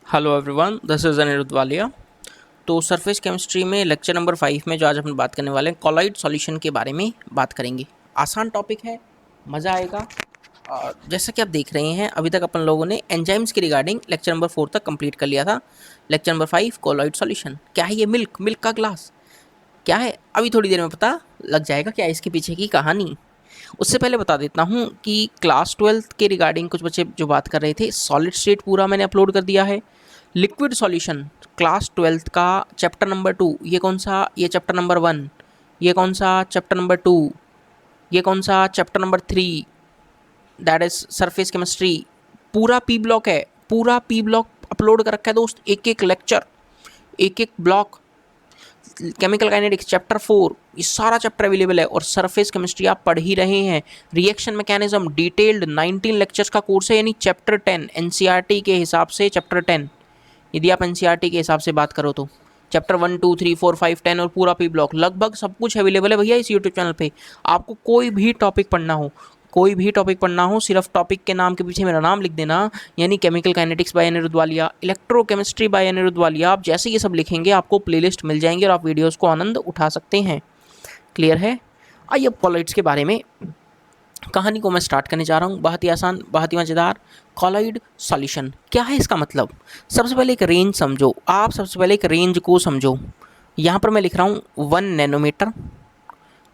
Hello everyone, this is Anirudh Walia. तो surface chemistry में lecture number 5 में जो आज अपन बात करने वाले हैं कॉलॉइड सॉल्यूशन के बारे में बात करेंगे। आसान टॉपिक है, मज़ा आएगा। और जैसा कि आप देख रहे हैं अभी तक अपन लोगों ने एंजाइम्स के रिगार्डिंग लेक्चर नंबर 4 तक कंप्लीट कर लिया था। लेक्चर नंबर 5 कॉलॉइड सॉल्यूशन क्या है, ये मिल्क का ग्लास क्या है, अभी थोड़ी देर में पता लग जाएगा क्या है इसके पीछे की कहानी। उससे पहले बता देता हूँ कि क्लास 12 के रिगार्डिंग कुछ बच्चे जो बात कर रहे थे, सॉलिड स्टेट पूरा मैंने अपलोड कर दिया है। लिक्विड सॉल्यूशन क्लास 12 का चैप्टर नंबर 2, ये कौन सा, ये चैप्टर नंबर 1, ये कौन सा चैप्टर नंबर 2, ये कौन सा chapter number 3, that is surface chemistry. पूरा पी ब्लॉक है, पूरा पी ब्लॉक अपलोड कर रखा है दोस्त, एक एक लेक्चर, एक एक ब्लॉक। केमिकल काइनेटिक्स चैप्टर 4, ये सारा चैप्टर अवेलेबल है। और सरफेस केमिस्ट्री आप पढ़ ही रहे हैं, रिएक्शन मैकेनिज्म डिटेल्ड 19 लेक्चर्स का कोर्स है, यानी चैप्टर 10 एनसीईआरटी के हिसाब से चैप्टर 10, यदि आप एनसीईआरटी के हिसाब से बात करो तो चैप्टर 1 2 3 4 5 10 और पूरा पी ब्लॉक लगभग सब कुछ अवेलेबल है भैया इस यूट्यूब चैनल पे। आपको कोई भी टॉपिक पढ़ना हो, कोई भी टॉपिक पढ़ना हो, सिर्फ टॉपिक के नाम के पीछे मेरा नाम लिख देना, यानी chemical kinetics by Anirudh Walia, electrochemistry by Anirudh Walia. आप जैसे ये सब लिखेंगे आपको प्लेलिस्ट मिल जाएंगे और आप वीडियोज़ को आनंद उठा सकते हैं। क्लियर है? आइए अब कॉलॉइड्स के बारे में कहानी को मैं स्टार्ट करने जा रहा हूँ। बहुत ही आसान, बहुत ही मज़ेदार। कॉलॉइड सॉल्यूशन क्या है, इसका मतलब सबसे पहले एक रेंज समझो। आप सबसे पहले एक रेंज को समझो। यहाँ पर मैं लिख रहा हूँ 1 नैनोमीटर,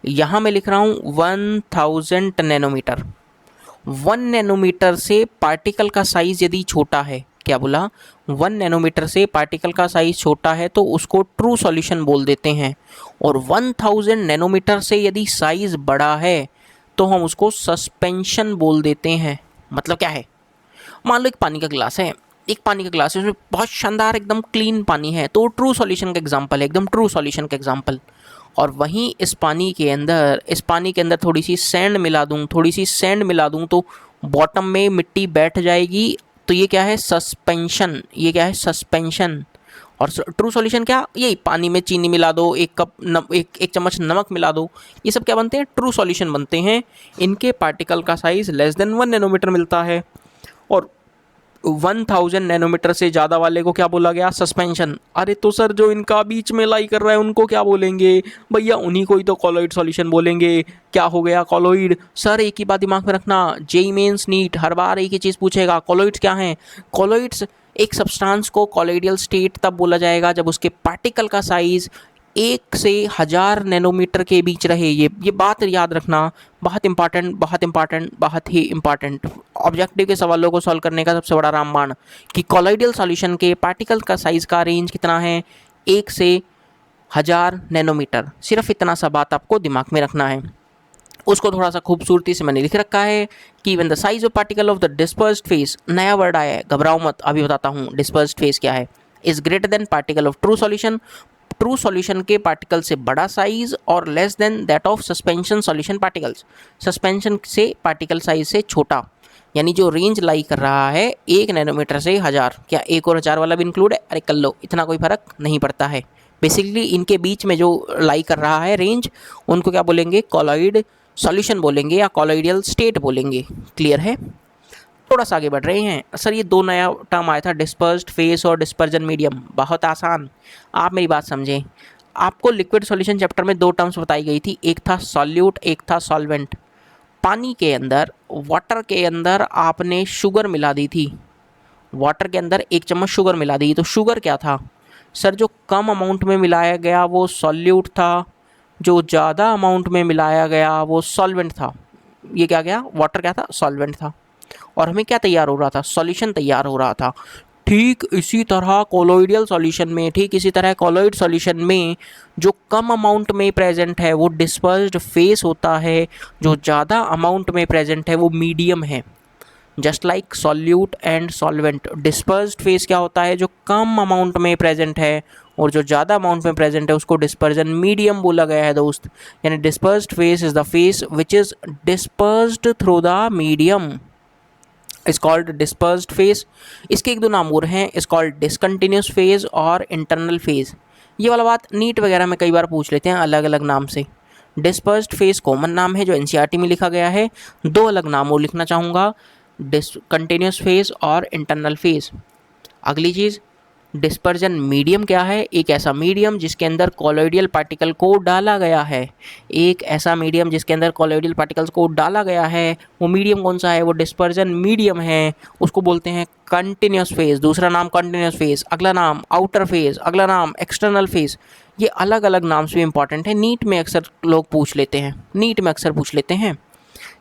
यहाँ मैं लिख रहा हूँ 1000 नैनोमीटर। 1 नैनोमीटर से पार्टिकल का साइज़ यदि छोटा है, क्या बोला, 1 नैनोमीटर से पार्टिकल का साइज़ छोटा है तो उसको ट्रू सॉल्यूशन बोल देते हैं। और 1000 नैनोमीटर से यदि साइज़ बड़ा है तो हम उसको सस्पेंशन बोल देते हैं। मतलब क्या है, मान लो एक पानी का ग्लास है, एक पानी का ग्लास है, उसमें बहुत शानदार एकदम क्लीन पानी है, तो ट्रू सॉल्यूशन का एग्जांपल है, एकदम ट्रू सॉल्यूशन का एग्जांपल। और वहीं इस पानी के अंदर थोड़ी सी सैंड मिला दूँ, थोड़ी सी सैंड मिला दूँ तो बॉटम में मिट्टी बैठ जाएगी। तो ये क्या है, सस्पेंशन। ये क्या है, सस्पेंशन। और ट्रू सॉल्यूशन क्या, यही पानी में चीनी मिला दो, एक चम्मच नमक मिला दो, ये सब क्या बनते हैं, ट्रू सॉल्यूशन बनते हैं। इनके पार्टिकल का साइज़ लेस देन 1 नैनोमीटर मिलता है। और 1000 नैनोमीटर से ज़्यादा वाले को क्या बोला गया, सस्पेंशन। अरे तो सर जो इनका बीच में लाई कर रहा है उनको क्या बोलेंगे भैया, उन्हीं को ही तो कॉलॉइड सॉल्यूशन बोलेंगे। क्या हो गया कॉलॉइड, सर एक ही बात दिमाग में रखना, जेईई मेंस नीट हर बार एक ही चीज़ पूछेगा, कॉलॉइड्स क्या हैं। कॉलॉइड्स एक सब्सटेंस को कॉलॉइडियल स्टेट तब बोला जाएगा जब उसके पार्टिकल का साइज़ 1 से 1000 नैनोमीटर के बीच रहे। ये बात याद रखना, बहुत इंपॉर्टेंट, बहुत इंपॉर्टेंट, बहुत ही इंपॉर्टेंट। ऑब्जेक्टिव के सवालों को सॉल्व करने का सबसे बड़ा रामबाण कि कॉलॉइडियल सॉल्यूशन के पार्टिकल का साइज़ का रेंज कितना है, 1 से 1000 नैनोमीटर। सिर्फ इतना सा बात आपको दिमाग में रखना है। उसको थोड़ा सा खूबसूरती से मैंने लिख रखा है कि when the size of particle of the dispersed phase, नया वर्ड आया है, घबराओ मत, अभी बताता हूँ डिस्पर्स्ड फेस क्या है, is greater than particle of true solution. True solution के पार्टिकल से बड़ा साइज और less than that of suspension solution particles, suspension से पार्टिकल साइज से छोटा। यानी जो रेंज लाई कर रहा है 1 नैनोमीटर से 1000, क्या 1 और 1000 वाला भी इंक्लूड है, अरे कर लो, इतना कोई फर्क नहीं पड़ता है। बेसिकली इनके बीच में जो लाई कर रहा है रेंज, उनको क्या बोलेंगे, कॉलॉइड सॉल्यूशन बोलेंगे या कॉलॉइडियल स्टेट बोलेंगे। क्लियर है? थोड़ा सा आगे बढ़ रहे हैं। सर ये 2 नया टर्म आया था, डिस्पर्स्ड फेस और डिस्पर्जन मीडियम। बहुत आसान, आप मेरी बात समझें। आपको लिक्विड सॉल्यूशन चैप्टर में 2 टर्म्स बताई गई थी, एक था सॉल्यूट, एक था सॉल्वेंट। पानी के अंदर, वाटर के अंदर आपने शुगर मिला दी थी, वाटर के अंदर 1 चम्मच शुगर मिला दी, तो शुगर क्या था सर, जो कम अमाउंट में मिलाया गया वो सॉल्यूट था, जो ज़्यादा अमाउंट में मिलाया गया वो सॉल्वेंट था। ये क्या गया, वाटर क्या था, सॉल्वेंट था। और हमें क्या तैयार हो रहा था, सॉल्यूशन तैयार हो रहा था। ठीक इसी तरह कॉलॉइडियल सॉल्यूशन में, ठीक इसी तरह कॉलॉइड सॉल्यूशन में जो कम अमाउंट में प्रेजेंट है वो डिस्पर्स्ड फेस होता है, जो ज़्यादा अमाउंट में प्रेजेंट है वो मीडियम है। Just like solute and solvent, dispersed phase क्या होता है, जो कम अमाउंट में प्रेजेंट है, और जो ज़्यादा अमाउंट में प्रेजेंट है उसको डिस्पर्जन मीडियम बोला गया है दोस्त। यानी dispersed phase is the face which is dispersed through the medium, is called dispersed phase. इसके 1-2 नाम और हैं, इज कॉल्ड डिसकंटिन्यूस फेज और इंटरनल फेज। ये वाला बात नीट वगैरह में कई बार पूछ लेते हैं अलग अलग नाम से। डिस्पर्स्ड फेज कॉमन नाम है जो एनसीईआरटी में लिखा गया है, 2 अलग नाम और लिखना चाहूँगा, डिसकंटिन्यूस फेज और इंटरनल फेज। अगली चीज़, डिस्पर्जन मीडियम क्या है? एक ऐसा मीडियम जिसके अंदर कॉलोइडियल पार्टिकल को डाला गया है। एक ऐसा मीडियम जिसके अंदर कॉलोइडियल पार्टिकल्स को डाला गया है, वो मीडियम कौन सा है? वो डिस्पर्जन मीडियम है। उसको बोलते हैं कंटिन्यूस फेज। दूसरा नाम कंटिन्यूस फेज, अगला नाम आउटर फेज, अगला नाम एक्सटर्नल फेज। ये अलग अलग नाम से इंपॉर्टेंट है, नीट में अक्सर लोग पूछ लेते हैं, नीट में अक्सर पूछ लेते हैं।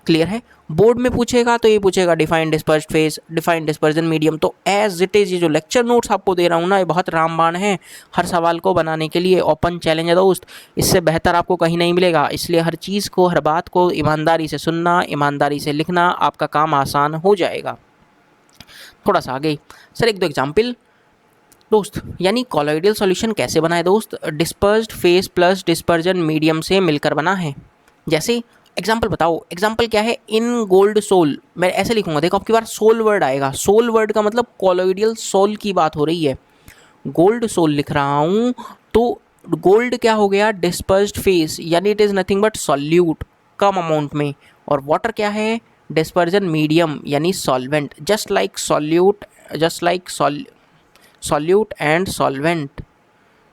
क्लियर है? बोर्ड में पूछेगा तो ये पूछेगा define dispersed phase, define dispersion medium. तो एज इट इज़ ये जो लेक्चर नोट्स आपको दे रहा हूँ ना, ये बहुत रामबाण है हर सवाल को बनाने के लिए। ओपन चैलेंज है दोस्त, इससे बेहतर आपको कहीं नहीं मिलेगा। इसलिए हर चीज़ को, हर बात को ईमानदारी से सुनना, ईमानदारी से लिखना, आपका काम आसान हो जाएगा। थोड़ा सा आगे सर, एक दो एग्जाम्पल दोस्त। यानी कॉलोइडल सॉल्यूशन कैसे बना है दोस्त? Dispersed phase plus dispersion medium से मिलकर बना है। जैसे एग्जाम्पल बताओ, एग्जाम्पल क्या है? इन गोल्ड सोल, मैं ऐसे लिखूंगा, देखो आपकी बार सोल वर्ड आएगा। सोल वर्ड का मतलब कॉलोइडल सोल की बात हो रही है। गोल्ड सोल लिख रहा हूँ तो गोल्ड क्या हो गया? डिस्पर्स्ड फेज, यानी it is nothing but solute come amount में। और वाटर क्या है? डिस्पर्जन मीडियम यानी solvent. Just like solute, just like solute and solvent,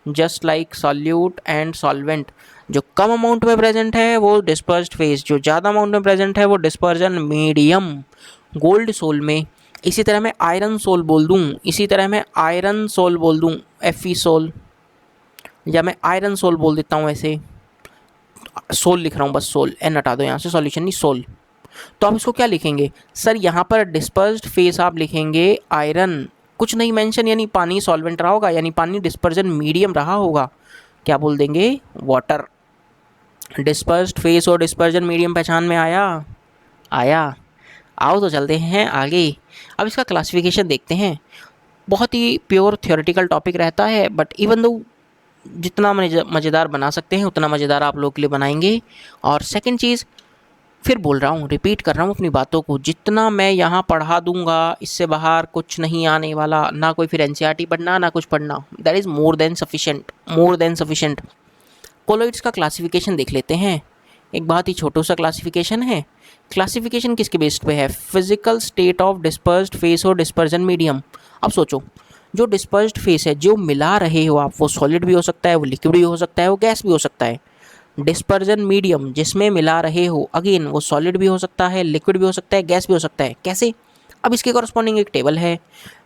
just like solute and solvent. जो कम अमाउंट में प्रेजेंट है वो डिस्पर्स्ड फेज, जो ज़्यादा अमाउंट में प्रेजेंट है वो डिस्पर्जन मीडियम गोल्ड सोल में। इसी तरह मैं आयरन सोल बोल दूँ, इसी तरह मैं आयरन सोल बोल दूँ, Fe सोल, या मैं आयरन सोल बोल देता हूँ। ऐसे सोल लिख रहा हूँ, बस सोल, एन हटा दो यहाँ से, सॉल्यूशन नहीं सोल। तो आप इसको क्या लिखेंगे सर? यहाँ पर डिस्पर्स्ड फेज आप लिखेंगे आयरन, कुछ नहीं मेंशन, यानी पानी सॉल्वेंट रहा होगा, यानी पानी डिस्पर्जन मीडियम रहा होगा, क्या बोल देंगे? वाटर। डिस्पर्स्ड फेज और डिस्पर्जन मीडियम पहचान में आया? आया। आओ तो चलते हैं आगे। अब इसका क्लासिफिकेशन देखते हैं। बहुत ही प्योर थ्योरेटिकल टॉपिक रहता है, बट इवन दो जितना मज़ेदार बना सकते हैं उतना मज़ेदार आप लोगों के लिए बनाएंगे। और सेकंड चीज़, फिर बोल रहा हूँ, रिपीट कर रहा हूँ अपनी बातों को, जितना मैं यहाँ पढ़ा दूंगा इससे बाहर कुछ नहीं आने वाला, ना कोई फिर एनसीईआरटी पढ़ना, ना कुछ पढ़ना। That is more than sufficient, more than sufficient. Colloids का क्लासिफिकेशन देख लेते हैं। एक बहुत ही छोटा सा क्लासिफिकेशन है। क्लासिफिकेशन किसके बेस्ड पे है? Physical state of dispersed face और डिस्पर्जन मीडियम। अब सोचो, जो डिस्पर्स्ड फेस है, जो मिला रहे हो आप, वो सॉलिड भी हो सकता है, वो लिक्विड भी हो सकता है, वो गैस भी हो सकता है। डिस्पर्जन मीडियम जिसमें मिला रहे हो, अगेन वो सॉलिड भी हो सकता है, लिक्विड भी हो सकता है, गैस भी हो सकता है। कैसे? अब इसके कॉरस्पॉन्डिंग एक टेबल है।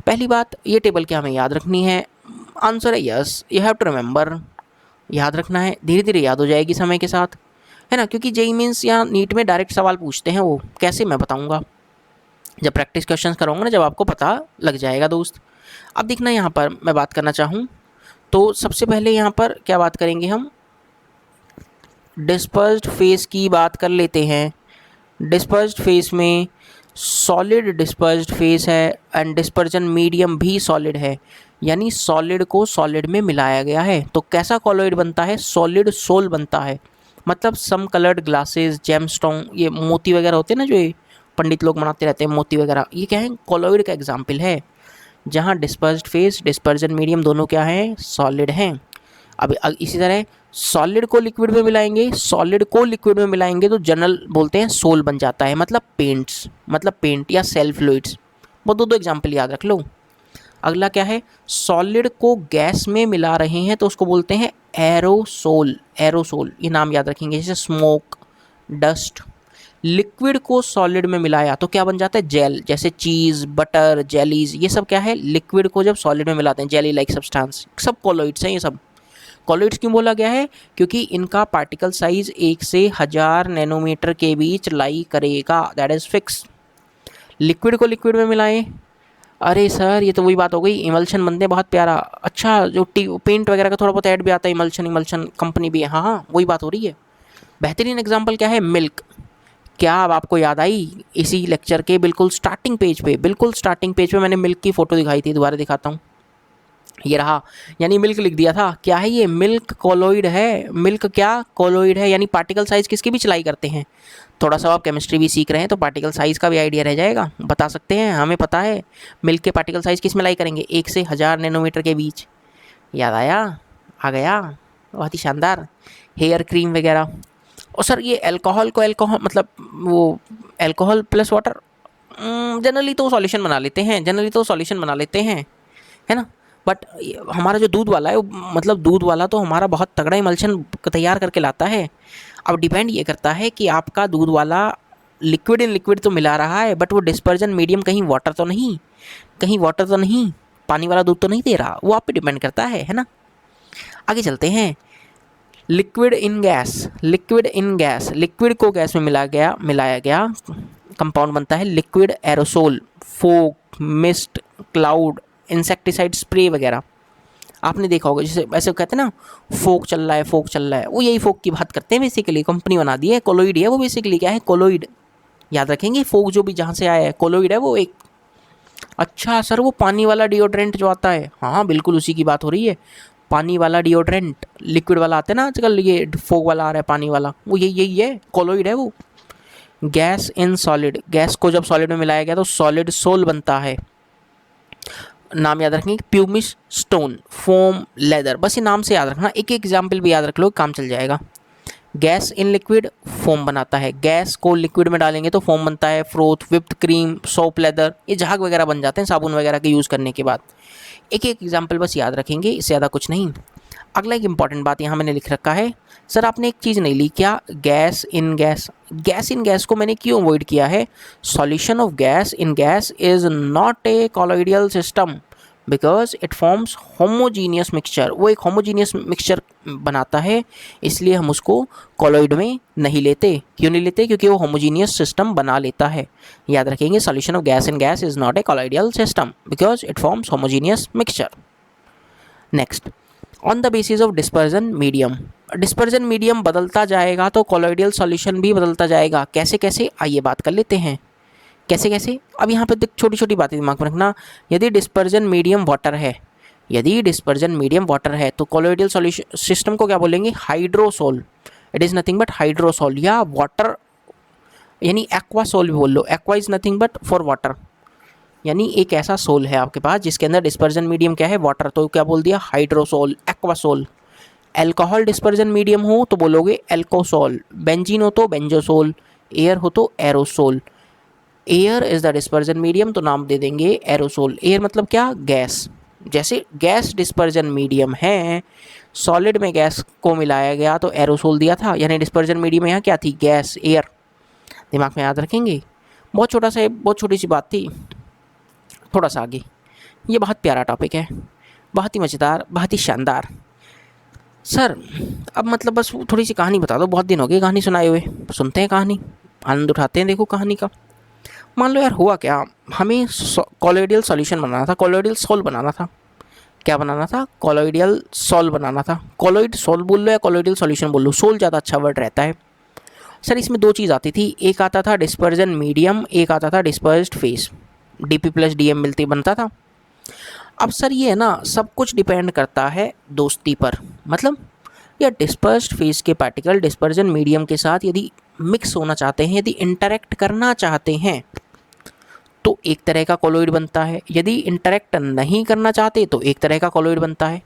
पहली बात, ये टेबल क्या हमें याद रखनी है? आंसर है yes, you have to remember, याद रखना है। धीरे धीरे याद हो जाएगी समय के साथ, है ना, क्योंकि जेईई मीन्स या नीट में डायरेक्ट सवाल पूछते हैं। वो कैसे मैं बताऊंगा, जब प्रैक्टिस क्वेश्चंस कराऊंगा ना, जब आपको पता लग जाएगा दोस्त। अब देखना, यहाँ पर मैं बात करना चाहूँ तो सबसे पहले यहाँ पर क्या बात करेंगे हम? डिस्पर्स्ड फेस की बात कर लेते हैं। डिस्पर्स्ड फेस में सॉलिड डिस्पर्स्ड फेस है एंड डिस्पर्जन मीडियम भी सॉलिड है, यानी सॉलिड को सॉलिड में मिलाया गया है। तो कैसा कॉलोइड बनता है? सॉलिड सोल बनता है। मतलब सम कलर्ड ग्लासेस, जेमस्टोन, ये मोती वगैरह होते हैं ना, जो ये पंडित लोग बनाते रहते हैं मोती वगैरह, ये क्या है? कॉलोइड का एग्जाम्पल है, जहाँ डिस्पर्स्ड फेस, डिस्पर्जन मीडियम दोनों क्या हैं? सॉलिड हैं। अब इसी तरह सॉलिड को लिक्विड में मिलाएंगे, सॉलिड को लिक्विड में मिलाएंगे तो जनरल बोलते हैं सोल बन जाता है, मतलब पेंट्स, मतलब पेंट या सेल फ्लूइड्स। वो दो एग्जाम्पल याद रख लो। अगला क्या है? सॉलिड को गैस में मिला रहे हैं तो उसको बोलते हैं एरोसोल। एरोसोल, ये नाम याद रखेंगे, जैसे स्मोक, डस्ट। लिक्विड को सॉलिड में मिलाया तो क्या बन जाता है? जेल, जैसे चीज़, बटर, जेलीज, ये सब क्या है? लिक्विड को जब सॉलिड में मिलाते हैं, जेली लाइक सब्सटेंस, सब कॉलोइड्स हैं ये सब। कॉलोइड्स क्यों बोला गया है? क्योंकि इनका पार्टिकल साइज 1 से 1000 नैनोमीटर के बीच लाई करेगा, दैट इज़ फिक्स। लिक्विड को लिक्विड में मिलाएं, अरे सर ये तो वही बात हो गई, इमल्शन बनते हैं, बहुत प्यारा। अच्छा, जो पेंट वगैरह का थोड़ा बहुत ऐड भी आता है, इमल्शन, इमल्शन कंपनी भी है, हाँ हाँ वही बात हो रही है। बेहतरीन एग्जाम्पल क्या है? मिल्क। क्या अब आपको याद आई? इसी लेक्चर के बिल्कुल स्टार्टिंग पेज पे, बिल्कुल स्टार्टिंग पेज पे मैंने मिल्क की फ़ोटो दिखाई थी, दोबारा दिखाता हूँ, ये रहा। यानी मिल्क लिख दिया था, क्या है ये? मिल्क कॉलोइड है। मिल्क क्या? कॉलोइड है, यानी पार्टिकल साइज़ किसकी भी चलाई करते हैं। थोड़ा सा आप केमिस्ट्री भी सीख रहे हैं तो पार्टिकल साइज़ का भी आइडिया रह जाएगा, बता सकते हैं, हमें पता है मिल्क के पार्टिकल साइज़ किस में लाई करेंगे? 1 से 1000 नैनोमीटर के बीच। याद आया? आ गया, बहुत ही शानदार। हेयर क्रीम वगैरह। और सर ये अल्कोहल को, अल्कोहल मतलब वो अल्कोहल प्लस वाटर, जनरली तो सॉल्यूशन बना लेते हैं, जनरली तो सॉल्यूशन बना लेते हैं, है ना। बट हमारा जो दूध वाला है वो, मतलब दूध वाला तो हमारा बहुत तगड़ा इमल्शन तैयार करके लाता है। अब डिपेंड ये करता है कि आपका दूध वाला लिक्विड इन लिक्विड तो मिला रहा है, बट वो डिस्पर्जन मीडियम कहीं वाटर तो नहीं, कहीं वाटर तो नहीं, पानी वाला दूध तो नहीं दे रहा, वो आप पे डिपेंड करता है ना। आगे चलते हैं। Liquid in gas, liquid in gas, liquid को गैस में मिलाया गया कंपाउंड बनता है liquid aerosol, fog, mist, cloud, insecticide spray वगैरह। आपने देखा होगा, जैसे ऐसे कहते हैं ना, फोग चल रहा है, फोग चल रहा है, वो यही फोग की बात करते हैं बेसिकली, कंपनी बना दी है, कोलोइड है वो। बेसिकली क्या है, कोलोइड। याद रखेंगे, फोग जो भी जहाँ से आया है, कोलोइड है वो एक। अच्छा सर, वो पानी वाला डिओड्रेंट जो आता है, हाँ हाँ बिल्कुल उसी की बात हो रही है। पानी वाला डिओड्रेंट, लिक्विड वाला आता है ना आजकल, ये फोग वाला आ रहा है पानी वाला, वो यही है, कोलोइड है वो। गैस इन सॉलिड, गैस को जब सॉलिड में मिलाया गया तो सॉलिड सोल बनता है। नाम याद रखेंगे, प्यूमिस स्टोन, फोम, लेदर, बस ये नाम से याद रखना, एक एग्जाम्पल भी याद रख लो, काम चल जाएगा। गैस इन लिक्विड फोम बनाता है, गैस को लिक्विड में डालेंगे तो फोम बनता है, froth, whipped cream, soap, leather, ये झाग वगैरह बन जाते हैं साबुन वगैरह के यूज़ करने के बाद। एक एक एग्जाम्पल बस याद रखेंगे, इससे ज़्यादा कुछ नहीं। अगला एक इंपॉर्टेंट बात यहाँ मैंने लिख रखा है, सर आपने एक चीज़ नहीं ली क्या, gas in gas. Gas in gas को मैंने क्यों अवॉइड किया है, solution of gas in gas is not a colloidal system because it forms homogeneous mixture, वो एक होमोजीनियस मिक्सचर बनाता है, इसलिए हम उसको कॉलोइड में नहीं लेते। क्यों नहीं लेते, क्योंकि वो होमोजीनियस सिस्टम बना लेता है। याद रखेंगे, solution of gas in gas is not a colloidal system because it forms homogeneous mixture. Next, on the basis of dispersion medium, dispersion medium बदलता जाएगा तो कॉलोइडियल सॉल्यूशन भी बदलता जाएगा। कैसे कैसे, आइए बात कर लेते हैं कैसे कैसे। अब यहाँ पे छोटी छोटी बातें दिमाग में रखना। यदि डिस्पर्जन मीडियम वाटर है, यदि डिस्पर्जन मीडियम वाटर है तो कॉलोइडियल सॉल्यूशन सिस्टम को क्या बोलेंगे, hydrosol. It is nothing but hydrosol, या वाटर यानी एक्वासोल भी बोल लो। Aqua is nothing but for water, यानी एक ऐसा सोल है आपके पास जिसके अंदर डिस्पर्जन मीडियम क्या है, वाटर, तो क्या बोल दिया, hydrosol, Aquasol. Alcohol dispersion medium हो तो बोलोगे एल्कोसोल, बेंजीन हो तो बेंजोसोल, एयर हो तो aerosol. Air is the dispersion medium तो नाम दे देंगे एरोसोल। एयर मतलब क्या, गैस। जैसे गैस डिस्पर्जन मीडियम है, सॉलिड में गैस को मिलाया गया तो एरोसोल दिया था, यानी डिस्पर्जन मीडियम यहाँ क्या थी, गैस, एयर। दिमाग में याद रखेंगे। बहुत छोटा सा, बहुत छोटी सी बात थी। थोड़ा सा आगे, ये बहुत प्यारा टॉपिक है, बहुत ही मज़ेदार, बहुत ही शानदार। सर अब मतलब बस थोड़ी सी कहानी बता दो, बहुत दिन हो गए कहानी सुनाए हुए, सुनते हैं कहानी, आनंद उठाते हैं देखो कहानी का। मान लो यार हुआ क्या, हमें कॉलोइडियल सॉल्यूशन बनाना था, कॉलोइडियल सोल बनाना था। क्या बनाना था, कॉलोइडियल सोल बनाना था। कॉलोइड सोल बोल लो या कॉलोइडियल सॉल्यूशन बोल लो, सोल ज़्यादा अच्छा वर्ड रहता है। सर इसमें दो चीज़ आती थी, एक आता था डिस्पर्जन मीडियम, एक आता था dispersed phase, DP plus DM मिलती बनता था। अब सर ये है ना, सब कुछ डिपेंड करता है दोस्ती पर, मतलब या डिस्पर्स्ड फेस के पार्टिकल डिस्पर्जन मीडियम के साथ यदि मिक्स होना चाहते हैं, यदि इंटरेक्ट करना चाहते हैं तो एक तरह का कॉलोइड बनता है, यदि इंटरेक्ट नहीं करना चाहते तो एक तरह का कॉलोइड बनता है।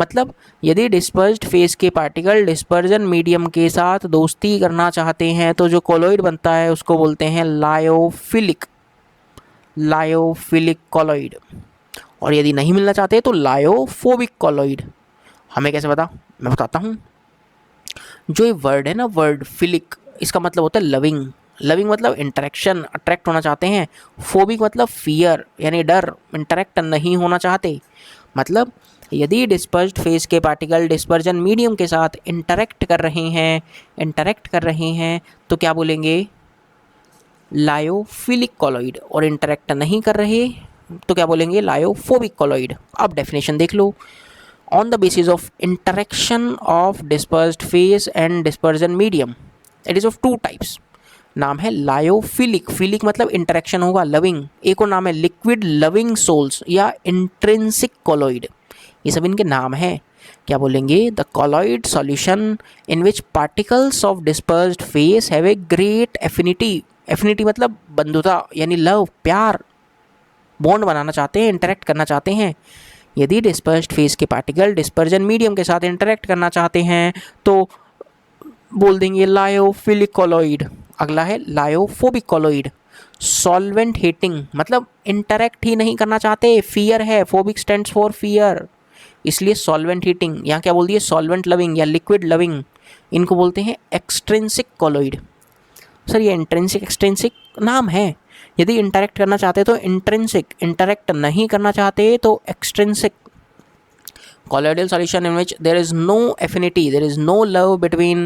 मतलब यदि डिस्पर्स्ड फेस के पार्टिकल डिस्पर्जन मीडियम के साथ दोस्ती करना चाहते हैं तो जो कॉलोइड बनता है उसको बोलते हैं लायोफिलिक, लायोफिलिक कॉलोइड। और यदि नहीं मिलना चाहते तो लायोफोबिक कॉलोइड। हमें कैसे पता, मैं बताता हूँ। जो ये वर्ड है ना, वर्ड फिलिक, इसका मतलब होता है लविंग। लविंग मतलब इंटरेक्शन, अट्रैक्ट होना चाहते हैं। फोबिक मतलब फियर, यानी डर, इंटरेक्ट नहीं होना चाहते। मतलब यदि डिस्पर्स्ड फेस के पार्टिकल डिस्पर्जन मीडियम के साथ इंटरेक्ट कर रहे हैं तो क्या बोलेंगे, लायोफिलिक कॉलोइड। और इंटरेक्ट नहीं कर रहे तो क्या बोलेंगे, लायोफोबिक कॉलोइड। अब डेफिनेशन देख लो। On the basis of interaction of dispersed phase and dispersion medium, it is of two types. नाम है लायोफिलिक, फिलिक मतलब इंटरेक्शन होगा, लविंग। एक और नाम है लिक्विड लविंग सोल्स या इंट्रिंसिक कॉलोइड। ये सब इनके नाम हैं। क्या बोलेंगे, the colloid solution in which particles of dispersed phase have a great affinity. Affinity मतलब बंधुता, यानी लव, प्यार, बॉन्ड बनाना चाहते हैं, इंटरेक्ट करना चाहते हैं। यदि डिस्पर्स्ड फेस के पार्टिकल डिस्पर्जन मीडियम के साथ इंटरेक्ट करना चाहते हैं तो बोल देंगे लायोफिलिक कॉलोइड। अगला है लायोफोबिक कॉलोइड। सॉल्वेंट हीटिंग मतलब इंटरेक्ट ही नहीं करना चाहते, फियर है, फोबिक स्टैंड्स फॉर फियर, इसलिए सॉल्वेंट हीटिंग। यहाँ क्या बोल दिए, सॉल्वेंट लविंग या लिक्विड लविंग, इनको बोलते हैं एक्सट्रिंसिक कॉलोइड। सर ये इंट्रिंसिक एक्सट्रिंसिक नाम है, यदि इंटरेक्ट करना चाहते तो इंट्रिंसिक, इंटरेक्ट नहीं करना चाहते तो extrinsic. colloidal solution in which there is no affinity, there is no love between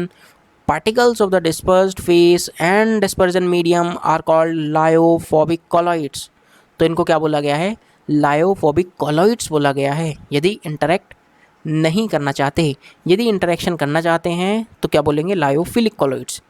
particles of the dispersed phase and dispersion medium are called lyophobic colloids। तो इनको क्या बोला गया है, lyophobic colloids बोला गया है यदि इंटरेक्ट नहीं करना चाहते। यदि इंटरेक्शन करना चाहते हैं तो क्या बोलेंगे, लायोफिलिक कॉलोइड्स।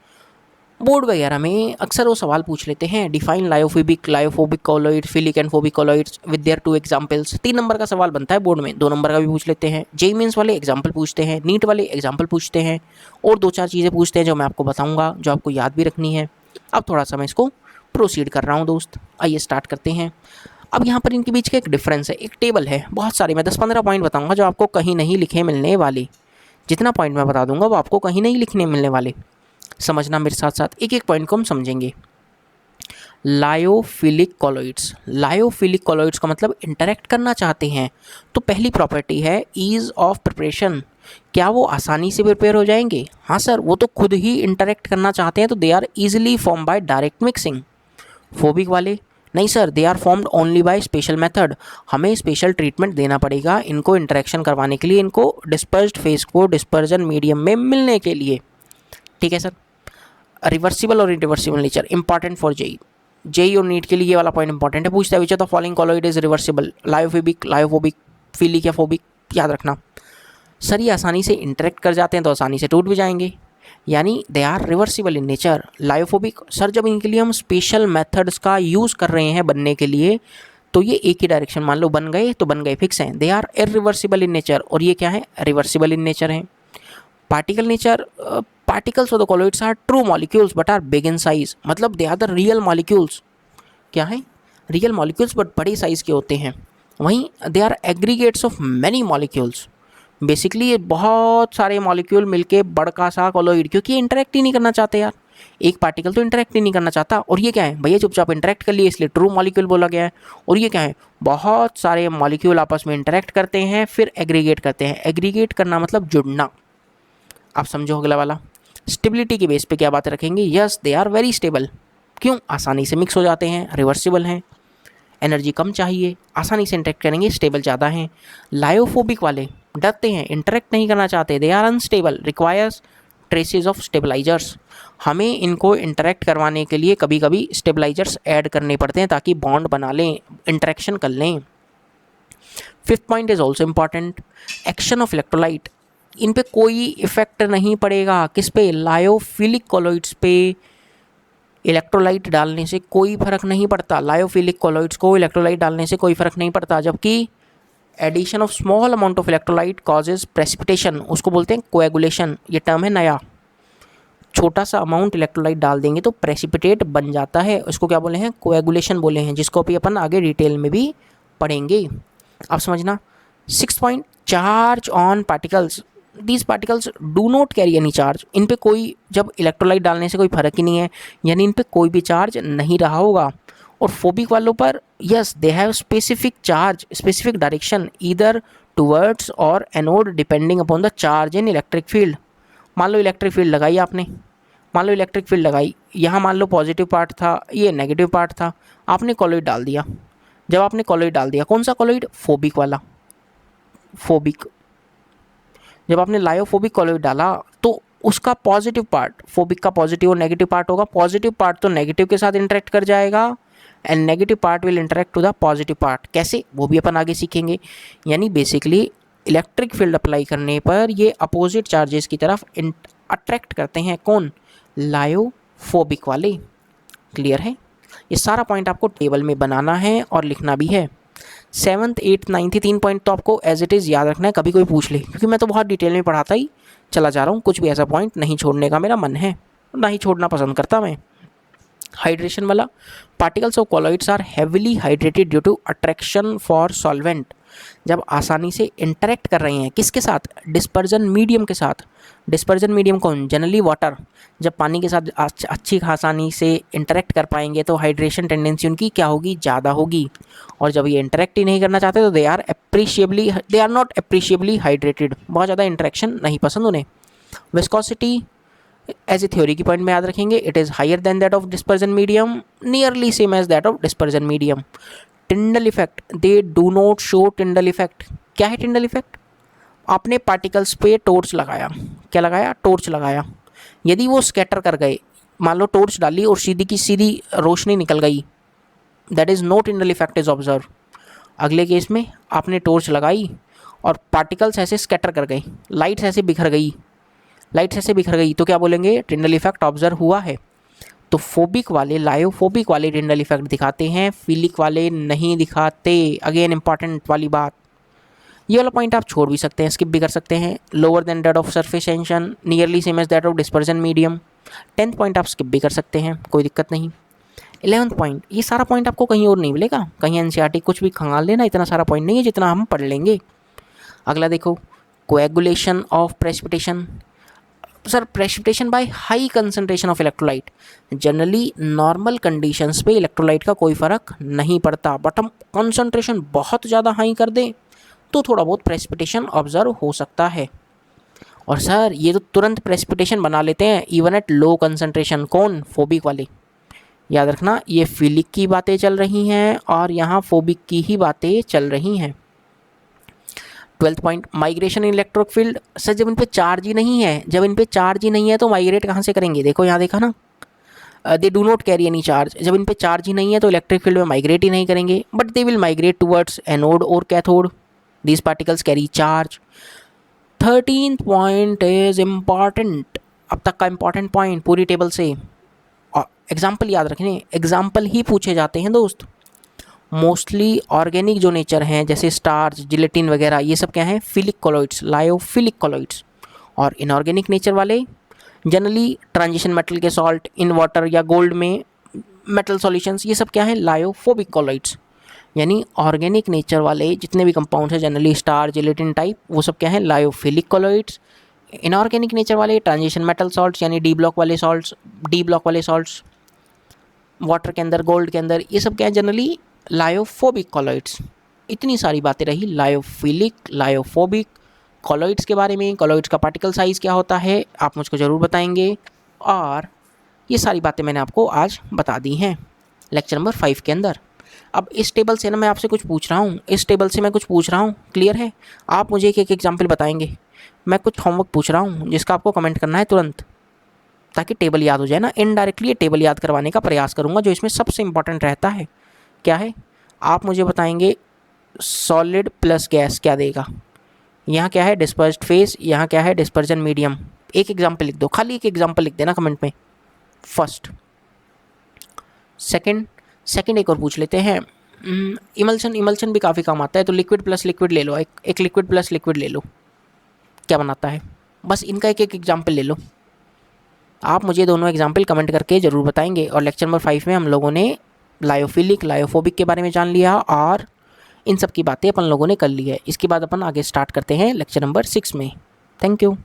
बोर्ड वगैरह में अक्सर वो सवाल पूछ लेते हैं, define lyophobic colloid, philic and phobic colloids with their 2 examples. 3 number का सवाल बनता है बोर्ड में, 2 नंबर का भी पूछ लेते हैं। जेईई मेंस वाले एग्जांपल पूछते हैं, नीट वाले एग्जांपल पूछते हैं, और 2-4 चीज़ें पूछते हैं जो मैं आपको बताऊँगा, जो आपको याद भी रखनी है। अब थोड़ा सा मैं इसको प्रोसीड कर रहा हूँ दोस्त, आइए स्टार्ट करते हैं। अब यहाँ पर इनके बीच का एक डिफरेंस है, एक टेबल है, बहुत सारे, मैं 10-15 पॉइंट बताऊँगा जो आपको कहीं नहीं लिखे मिलने वाले। जितना पॉइंट मैं बता दूंगा वो आपको कहीं नहीं लिखने मिलने वाले, समझना मेरे साथ साथ, एक एक पॉइंट को हम समझेंगे। लायोफिलिक कॉलोइड्स, लायोफिलिक कॉलोइड्स का मतलब इंटरेक्ट करना चाहते हैं। तो पहली प्रॉपर्टी है ईज ऑफ प्रिपरेशन, क्या वो आसानी से प्रिपेयर हो जाएंगे? हाँ सर, वो तो खुद ही इंटरेक्ट करना चाहते हैं तो they are easily form by direct mixing. Phobic वाले, नहीं sir, they are formed only by special method, हमें स्पेशल ट्रीटमेंट देना पड़ेगा इनको इंटरेक्शन करवाने के लिए, इनको डिस्पर्स्ड फेस को डिस्पर्जन मीडियम में मिलने के लिए। ठीक है सर। रिवर्सिबल और irreversible nature important for JEE और नीट के लिए ये वाला पॉइंट इंपॉर्टेंट है। पूछता है which of the following colloid is reversible, lyophobic, philic या फोबिक, याद रखना। सर ये आसानी से इंटरेक्ट कर जाते हैं तो आसानी से टूट भी जाएंगे, यानी they are reversible in nature. Lyophobic, sir जब इनके लिए हम स्पेशल मेथड्स का यूज़ कर रहे हैं बनने के लिए तो ये एक ही डायरेक्शन, मान लो बन गए तो बन गए, फिक्स हैं। They are irreversible in nature, और ये क्या है, रिवर्सिबल इन नेचर हैं। Particle nature, particles of the colloids are true molecules but are big in size, मतलब they are the real molecules, क्या है, रियल मॉलिक्यूल्स बट बड़े साइज़ के होते हैं। वहीं they are aggregates of many molecules, basically ये बहुत सारे मॉलिक्यूल मिलके बड़का सा कॉलोइड, क्योंकि ये इंटरेक्ट ही नहीं करना चाहते यार, एक पार्टिकल तो इंटरेक्ट ही नहीं करना चाहता। और ये क्या है भैया, चुपचाप इंटरेक्ट कर लिए इसलिए ट्रू मॉलिक्यूल बोला गया है। और ये क्या है, बहुत सारे मॉलिक्यूल आपस में इंटरेक्ट करते हैं फिर एग्रीगेट करते हैं। एग्रीगेट करना मतलब जुड़ना, आप समझो अगला वाला। स्टेबिलिटी के बेस पे क्या बात रखेंगे, yes they are very stable, क्यों, आसानी से मिक्स हो जाते हैं, रिवर्सिबल हैं, एनर्जी कम चाहिए, आसानी से इंटरेक्ट करेंगे, स्टेबल ज़्यादा हैं। लायोफोबिक वाले डरते हैं, इंटरेक्ट नहीं करना चाहते, they are unstable, requires traces of stabilisers, हमें इनको इंटरेक्ट करवाने के लिए कभी कभी स्टेबलाइजर्स ऐड करने पड़ते हैं ताकि बॉन्ड बना लें, इंटरेक्शन कर लें। 5th point is also important, action of electrolyte, इन पे कोई इफेक्ट नहीं पड़ेगा, किस पे, लायोफिलिक कॉलोइड्स पे इलेक्ट्रोलाइट डालने से कोई फर्क नहीं पड़ता। लायोफिलिक कॉलोइड्स को इलेक्ट्रोलाइट डालने से कोई फर्क नहीं पड़ता, जबकि addition of small amount of electrolyte causes precipitation, उसको बोलते हैं कोएगुलेशन, ये टर्म है नया। छोटा सा अमाउंट इलेक्ट्रोलाइट डाल देंगे तो प्रेसिपिटेट बन जाता है, उसको क्या बोले हैं, कोएगुलेशन बोले हैं, जिसको भी अपन आगे डिटेल में भी पढ़ेंगे। अब समझना। 6th point, charge on particles, these particles do not carry any charge, इन पे कोई, जब इलेक्ट्रोलाइट डालने से कोई फर्क ही नहीं है, यानी इन पे कोई भी चार्ज नहीं रहा होगा। और फोबिक वालों पर yes they have specific charge, specific direction either towards और anode depending upon the charge in electric field. मान लो इलेक्ट्रिक फील्ड लगाई आपने, मान लो इलेक्ट्रिक फील्ड लगाई, यहाँ मान लो पॉजिटिव पार्ट था, ये नेगेटिव पार्ट था, आपने कॉलोइड डाल दिया। जब आपने कॉलोइड डाल दिया, कौन सा कॉलोइड, फोबिक वाला, फोबिक, जब आपने लायोफोबिक कॉलोइड डाला तो उसका पॉजिटिव पार्ट, फोबिक का पॉजिटिव और नेगेटिव पार्ट होगा, पॉजिटिव पार्ट तो नेगेटिव के साथ इंटरेक्ट कर जाएगा and negative part will interact to the positive part. कैसे, वो भी अपन आगे सीखेंगे। यानी बेसिकली इलेक्ट्रिक फील्ड अप्लाई करने पर ये अपोजिट चार्जेस की तरफ अट्रैक्ट करते हैं, कौन, लायोफोबिक वाले। क्लियर है, ये सारा पॉइंट आपको टेबल में बनाना है और लिखना भी है। 7th 8th 9th 3 पॉइंट तो आपको एज इट इज़ याद रखना है, कभी कोई पूछ ले, क्योंकि मैं तो बहुत डिटेल में पढ़ाता ही चला जा रहा हूँ, कुछ भी ऐसा पॉइंट नहीं छोड़ने का मेरा मन है, ना ही छोड़ना पसंद करता मैं। हाइड्रेशन वाला, particles of colloids are heavily hydrated due to attraction for solvent, जब आसानी से इंटरेक्ट कर रहे हैं किसके साथ, डिस्पर्जन मीडियम के साथ। डिस्पर्जन मीडियम कौन, जनरली वाटर। जब पानी के साथ अच्छी आसानी से इंटरेक्ट कर पाएंगे तो हाइड्रेशन टेंडेंसी उनकी क्या होगी, ज़्यादा होगी। और जब ये इंटरेक्ट ही नहीं करना चाहते तो they are not appreciably hydrated, बहुत ज़्यादा इंटरेक्शन नहीं पसंद उन्हें। विस्कोसिटी एज ए थ्योरी की पॉइंट में याद रखेंगे, it is higher than that of dispersion medium, nearly same as that of dispersion medium. Tyndall effect, they do not show Tyndall effect. क्या है टिंडल इफेक्ट, आपने पार्टिकल्स पे torch लगाया, क्या लगाया, टॉर्च लगाया, यदि वो स्कैटर कर गए, मान लो टॉर्च डाली और सीधी की सीधी रोशनी निकल गई, that is no Tyndall effect is observe. अगले केस में आपने टॉर्च लगाई और पार्टिकल्स ऐसे स्कैटर कर गए, लाइट्स ऐसे बिखर गई, तो क्या बोलेंगे, टिंडल इफेक्ट ऑब्जर्व हुआ है। तो फोबिक वाले, लायोफोबिक वाले टिंडल इफेक्ट दिखाते हैं, फिलिक वाले नहीं दिखाते। अगेन इंपॉर्टेंट वाली बात, ये वाला पॉइंट आप छोड़ भी सकते हैं, स्किप भी कर सकते हैं। Lower than that of surface tension, nearly same as that of dispersion medium. 10th point आप स्किप भी कर सकते हैं, कोई दिक्कत नहीं। 11th पॉइंट, ये सारा पॉइंट आपको कहीं और नहीं मिलेगा, कहीं एनसीईआरटी कुछ भी खंगाल लेना, इतना सारा पॉइंट नहीं है जितना हम पढ़ लेंगे। अगला देखो, coagulation of precipitation. Sir precipitation by high concentration of electrolyte, generally normal conditions पे इलेक्ट्रोलाइट का कोई फ़र्क नहीं पड़ता, बट हम कंसंट्रेशन बहुत ज़्यादा हाई कर दें तो थोड़ा बहुत प्रेसिपिटेशन ऑब्जर्व हो सकता है। और सर ये तो तुरंत प्रेसिपिटेशन बना लेते हैं इवन एट लो कंसंट्रेशन, कौन, फोबिक वाले। याद रखना ये फिलिक की बातें चल रही हैं और यहाँ फोबिक की ही बातें चल रही हैं। 12th पॉइंट, माइग्रेशन इन इलेक्ट्रिक फील्ड। सर जब इन पे चार्ज ही नहीं है, तो माइग्रेट कहाँ से करेंगे, देखो यहाँ देखा ना, they do not carry any charge. जब इन पे चार्ज ही नहीं है तो इलेक्ट्रिक फील्ड में माइग्रेट ही नहीं करेंगे, but they will migrate towards anode और cathode, these particles carry charge. 13th point is important, अब तक का इम्पॉर्टेंट पॉइंट पूरी टेबल से। और एग्जाम्पल याद रखने, एग्जाम्पल ही पूछे जाते हैं दोस्त। मोस्टली ऑर्गेनिक जो नेचर हैं जैसे स्टार्च, जिलेटिन वगैरह, ये सब क्या हैं, फिलिक कॉलॉइड्स, लायोफिलिक कॉलॉइड्स। और इनऑर्गेनिक नेचर वाले जनरली ट्रांजिशन मेटल के सॉल्ट, इन वाटर या गोल्ड में मेटल सॉल्यूशंस, ये सब क्या है, लायोफोबिक कॉलॉइड्स। यानी ऑर्गेनिक नेचर वाले जितने भी कंपाउंड्स हैं, जनरली स्टार, जिलेटिन टाइप, वो सब क्या है, लायोफिलिक कॉलॉइड्स। इनऑर्गेनिक नेचर वाले ट्रांजिशन मेटल सॉल्ट्स यानी डी ब्लॉक वाले सॉल्ट्स वाटर के अंदर, गोल्ड के अंदर, ये सब क्या है, जनरली लायोफोबिक कॉलॉइड्स। इतनी सारी बातें रही लायोफिलिक, लायोफोबिक कॉलॉइड्स के बारे में। कॉलॉइड्स का पार्टिकल साइज़ क्या होता है आप मुझको ज़रूर बताएंगे, और ये सारी बातें मैंने आपको आज बता दी हैं लेक्चर नंबर 5 के अंदर। अब इस टेबल से ना मैं आपसे कुछ पूछ रहा हूँ, क्लियर है। आप मुझे एक एग्जाम्पल बताएंगे, मैं कुछ होमवर्क पूछ रहा हूँ जिसका आपको कमेंट करना है तुरंत, ताकि टेबल याद हो जाए ना। इनडायरेक्टली ये टेबल याद करवाने का प्रयास करूँगा, जो इसमें सबसे इंपॉर्टेंट रहता है। क्या है, आप मुझे बताएंगे सॉलिड प्लस गैस क्या देगा। यहाँ क्या है, डिस्पर्स्ड फेस, यहाँ क्या है, डिस्पर्जन मीडियम। एक एग्जाम्पल लिख दो, खाली एक एग्जाम्पल लिख देना कमेंट में। फर्स्ट, सेकंड एक और पूछ लेते हैं, इमल्शन भी काफ़ी काम आता है, तो लिक्विड प्लस लिक्विड ले लो, एक लिक्विड प्लस लिक्विड ले लो, क्या बनाता है। बस इनका एक एग्जाम्पल ले लो। आप मुझे दोनों एग्जाम्पल कमेंट करके ज़रूर बताएंगे। और लेक्चर नंबर 5 में हम लोगों ने लायोफिलिक, लायोफोबिक के बारे में जान लिया और इन सब की बातें अपन लोगों ने कर ली है। इसके बाद अपन आगे स्टार्ट करते हैं लेक्चर नंबर 6 में। Thank you.